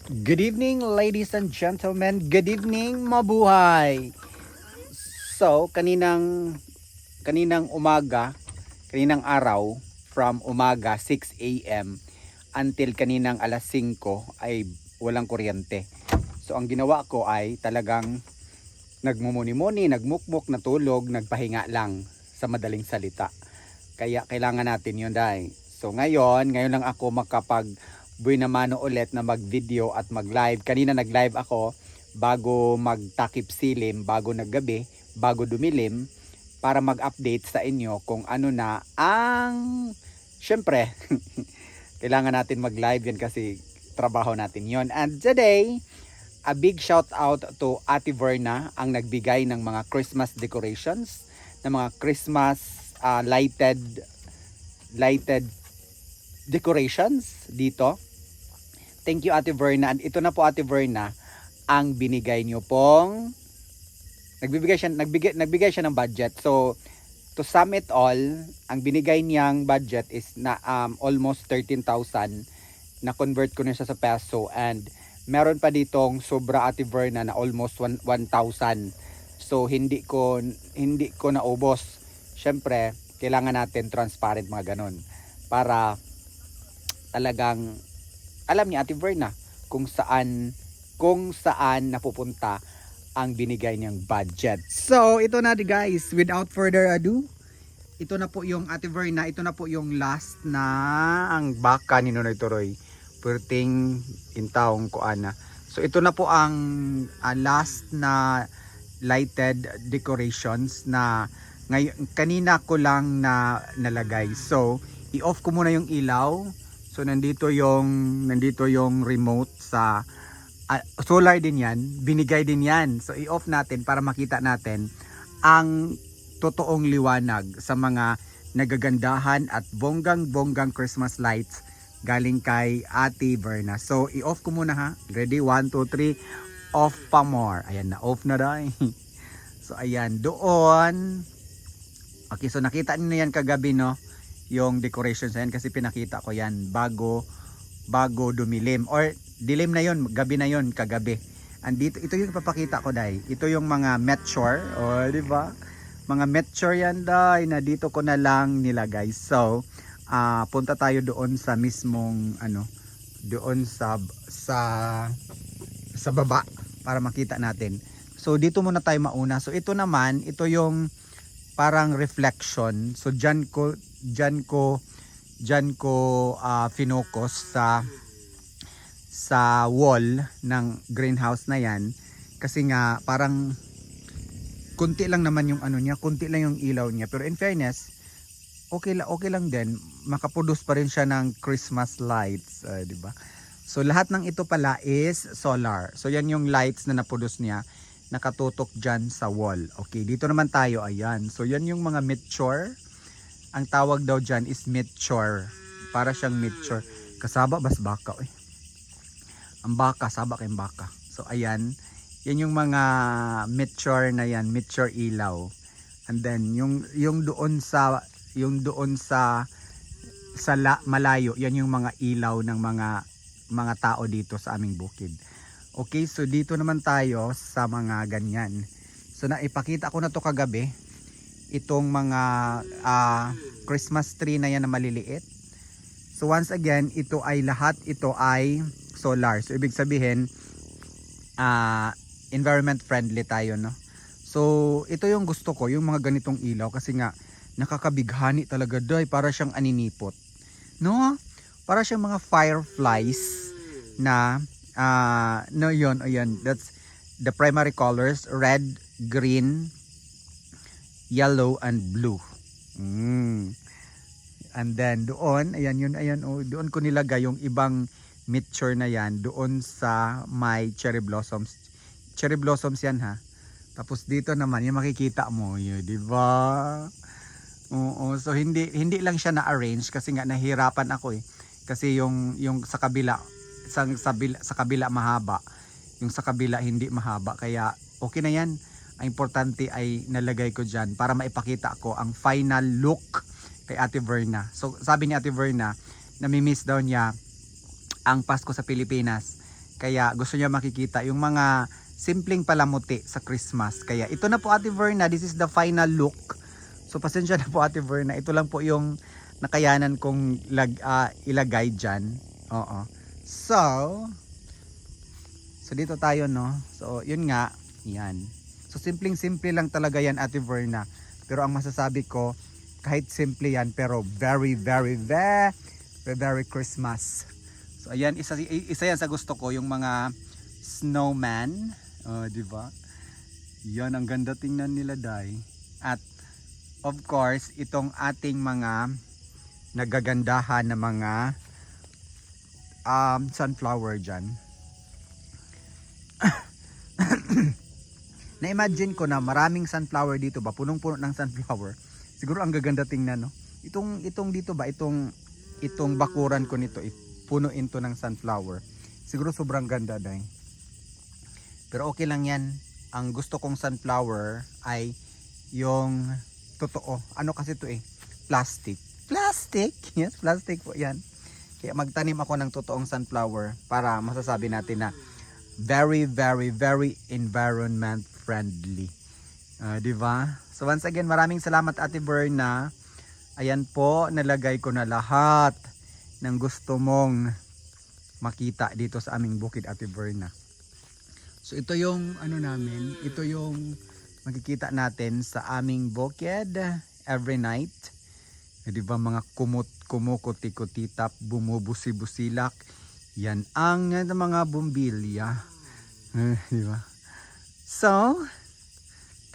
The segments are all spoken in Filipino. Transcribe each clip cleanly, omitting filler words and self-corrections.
Good evening, ladies and gentlemen. Good evening, mabuhay. So, kaninang umaga, kaninang araw, from umaga 6 a.m. until kaninang alas 5 ay walang kuryente. So, ang ginawa ko ay talagang nagmumuni-muni, nagmukmuk, natulog, nagpahinga lang sa madaling salita. Kaya kailangan natin yun, dahil. So, ngayon lang ako buhay na mano ulit na mag-video at mag-live. Kanina nag-live ako bago magtakip silim, bago naggabi, bago dumilim, para mag-update sa inyo kung ano na ang... Syempre, kailangan natin mag-live yan kasi trabaho natin yon. And today, a big shout out to Ate Verna, ang nagbigay ng mga Christmas decorations, ng mga Christmas lighted decorations dito. Thank you, Ate Verna. And ito na po, Ate Verna, ang binigay niyo pong nagbigay siya ng budget. So to sum it all, ang binigay niyang budget is na almost 13,000. Na convert ko na siya sa peso, and meron pa ditong sobra, Ate Verna, na almost 1,000. So hindi ko naubos. Syempre, kailangan natin transparent mga ganon para talagang alam ni Ate Verna kung saan napupunta ang binigay niyang budget. So, ito na guys, without further ado, ito na po yung Ate Verna, ito na po yung last na ang baka ni Nonoy Toroy. Perting intaong ko ana. So, ito na po ang last na lighted decorations na ngayon, kanina ko lang na nalagay. So, i-off ko muna yung ilaw. So nandito yung remote sa solar din yan, binigay din yan. So i-off natin para makita natin ang totoong liwanag sa mga nagagandahan at bonggang Christmas lights galing kay Ate Verna. So i-off ko muna ha. Ready? 1, 2, 3. Off pa more. Ayan na, off na daw. So ayan, doon. Okay, so nakita niyo yan kagabi, no? Yung decorations yan kasi pinakita ko yan bago dumilim, or dilim na yon, gabi na yon, kagabi. Andito ito yung ipapakita ko, dai. Ito yung mga meteor, di ba? Mga meteor yan, dai, na dito ko na lang nilagay. So, punta tayo doon sa mismong doon sa baba para makita natin. So, dito muna tayo mauna. So, ito naman, ito yung parang reflection. So, dyan ko finocus sa wall ng greenhouse na yan, kasi nga parang kunti lang naman yung niya, kunti lang yung ilaw niya, pero in fairness okay lang din, makaproduce pa rin siya ng Christmas lights, di ba? So lahat ng ito pala is solar. So yan yung lights na naproduce niya, nakatutok dyan sa wall. Okay, dito naman tayo, ayan. So yan yung mga meteor. Ang tawag daw dyan is meteor. Para siyang meteor. Kasaba bas baka eh. Ang baka, saba kayong baka. So ayan, yan yung mga meteor na yan, meteor ilaw. And then yung doon sa malayo, yan yung mga ilaw ng mga tao dito sa aming bukid. Okay, so dito naman tayo sa mga ganyan. So naipakita ko na to kagabi, itong mga Christmas tree na yan na maliliit. So once again, lahat ito ay solar. So ibig sabihin environment friendly tayo, no? So ito yung gusto ko, yung mga ganitong ilaw, kasi nga nakakabighani talaga, doy, para siyang aninipot, no? Para siyang mga fireflies na no, yun, ayan, that's the primary colors: red, green, yellow, and blue. And then doon, ayan, doon ko nilagay yung ibang meteor na yan, doon sa may cherry blossoms. Cherry blossoms yan, ha. Tapos dito naman, yung makikita mo, yun, di ba? Oo, so hindi lang siya na-arrange kasi nga nahirapan ako eh. Kasi yung sa kabila mahaba, yung sa kabila hindi mahaba, kaya okay na yan. Ang importante ay nalagay ko dyan para maipakita ko ang final look kay Ate Verna. So sabi ni Ate Verna, namimiss daw niya ang Pasko sa Pilipinas Kaya gusto niya makikita yung mga simpleng palamuti sa Christmas. Kaya ito na po Ate Verna, this is the final look. So pasensya na po Ate Verna, ito lang po yung nakayanan kong ilagay dyan. Oo. So dito tayo no. So yun nga, yan. So simpleng-simple lang talaga yan Ate Verna. Pero ang masasabi ko, kahit simple yan pero very Christmas. So ayan, isa yan sa gusto ko, yung mga snowman. Oh, di ba? Yan, ang ganda tingnan nila, Day. At of course, itong ating mga nagagandahan na mga sunflower dyan. Na-imagine ko na maraming sunflower dito ba, punong-puno ng sunflower. Siguro ang gaganda tingnan, no? Itong dito ba, itong bakuran ko nito, punuin to ng sunflower. Siguro sobrang ganda, Day. Pero okay lang yan. Ang gusto kong sunflower ay yung totoo. Ano kasi to plastic. Plastic? Yes, plastic po yan. Kaya magtanim ako ng totoong sunflower para masasabi natin na very environment friendly. Diba? So once again, maraming salamat Ate Verna. Ayan po, nalagay ko na lahat ng gusto mong makita dito sa aming bukid Ate Verna. So ito yung ano namin, ito yung makikita natin sa aming bukid every night. Diba mga kumukuti-kutitap, bumubusi-busilak. Yan ang mga bumbilya. Diba? So,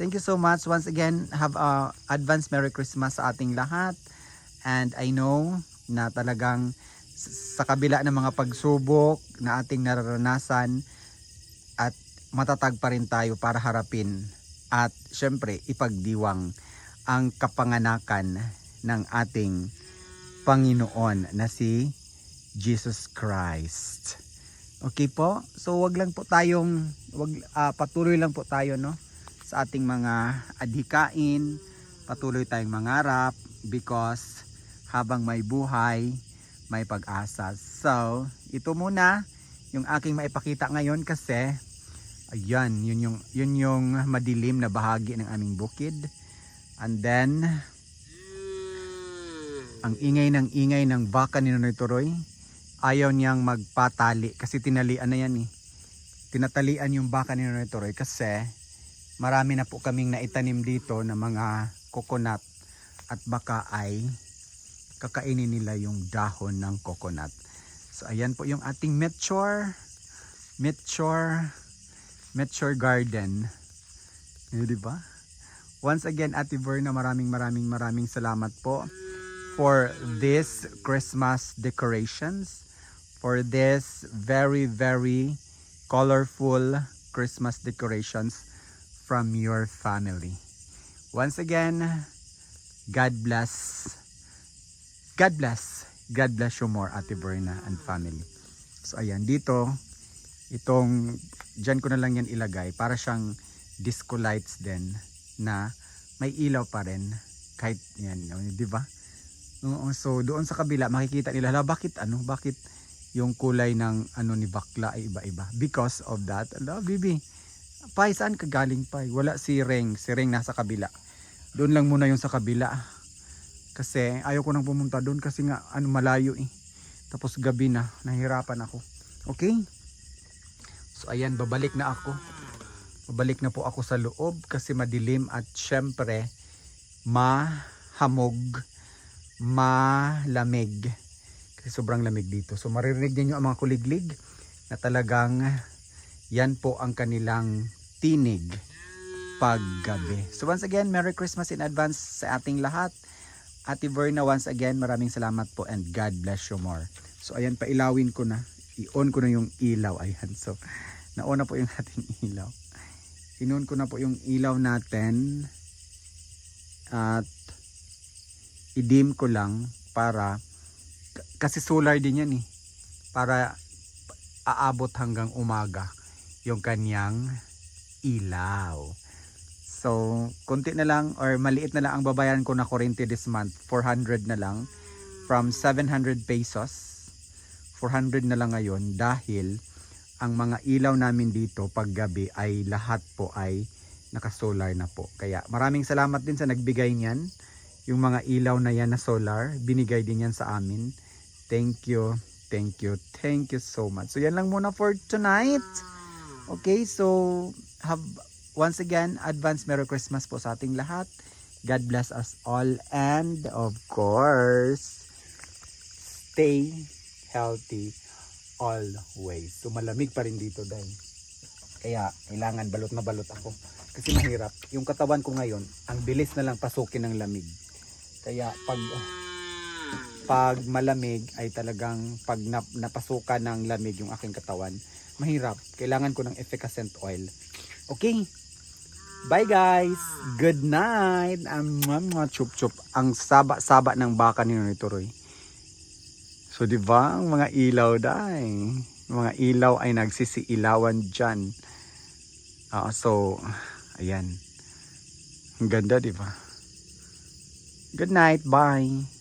thank you so much. Once again, have a advance Merry Christmas sa ating lahat. And I know na talagang sa kabila ng mga pagsubok na ating nararanasan at matatag pa rin tayo para harapin at syempre ipagdiwang ang kapanganakan ng ating Panginoon na si Jesus Christ. Okay po? So wag lang po tayong patuloy lang po tayo no sa ating mga adhikain, patuloy tayong mangarap because habang may buhay, may pag-asa. So, ito muna yung aking maipakita ngayon kasi ayan, yun yung madilim na bahagi ng aming bukid. And then ang ingay ng baka ni Nonoy Turoy. Ayaw niyang magpatali kasi tinalian na yan Tinatalian yung baka ni Nonoy Turoy kasi marami na po kaming naitanim dito na mga coconut at baka ay kakainin nila yung dahon ng coconut. So ayan po yung ating mature garden. Di ba? Once again Ate Verna, maraming salamat po for this Christmas decorations, for this very colorful Christmas decorations from your family. Once again, God bless you more Ate Verna and family. So ayan, dito dyan ko na lang yan ilagay para siyang disco lights din na may ilaw pa rin kahit yan, di ba? So doon sa kabila makikita nila bakit yung kulay ng ni bakla ay iba-iba because of that. Bibi, Pai, saan ka galing, Pai? Wala si Reng nasa kabila. Doon lang muna yung sa kabila kasi ayaw ko nang pumunta doon kasi nga malayo tapos gabi na, nahirapan ako. Okay, so ayan, babalik na po ako sa loob kasi madilim at syempre malamig kasi sobrang lamig dito. So maririnig niyo ang mga kuliglig na talagang yan po ang kanilang tinig paggabi. So once again, Merry Christmas in advance sa ating lahat. Ate Verna, once again, maraming salamat po and God bless you more. So ayan, pailawin ko na. I-on ko na yung ilaw. Ayan, so nauna po yung ating ilaw. In-on ko na po yung ilaw natin. At i-dim ko lang para, kasi solar din yan para aabot hanggang umaga yung kanyang ilaw. So, konti na lang or maliit na lang ang babayaran ko na kuryente this month. 400 na lang. From 700 pesos. 400 na lang ngayon dahil ang mga ilaw namin dito pag gabi ay lahat po ay naka-solar na po. Kaya maraming salamat din sa nagbigay niyan. Yung mga ilaw na yan na solar, binigay din yan sa amin. Thank you, thank you, thank you so much. So yan lang muna for tonight. Okay, so have once again, advance Merry Christmas po sa ating lahat. God bless us all and of course, stay healthy always. So malamig pa rin dito dahil. Kaya kailangan balot na balot ako. Kasi mahirap. Yung katawan ko ngayon, ang bilis na lang pasukin ng lamig. Kaya pag malamig ay talagang pag napasukan ng lamig yung aking katawan, mahirap. Kailangan ko ng efficacent oil. Okay. Bye guys. Good night. Chup-chup. Ang saba-saba ng baka ni Nonoy Turoy. So di ba ang mga ilaw dai. Mga ilaw ay nagsisiilawan dyan. So ayan. Ang ganda di ba? Good night. Bye.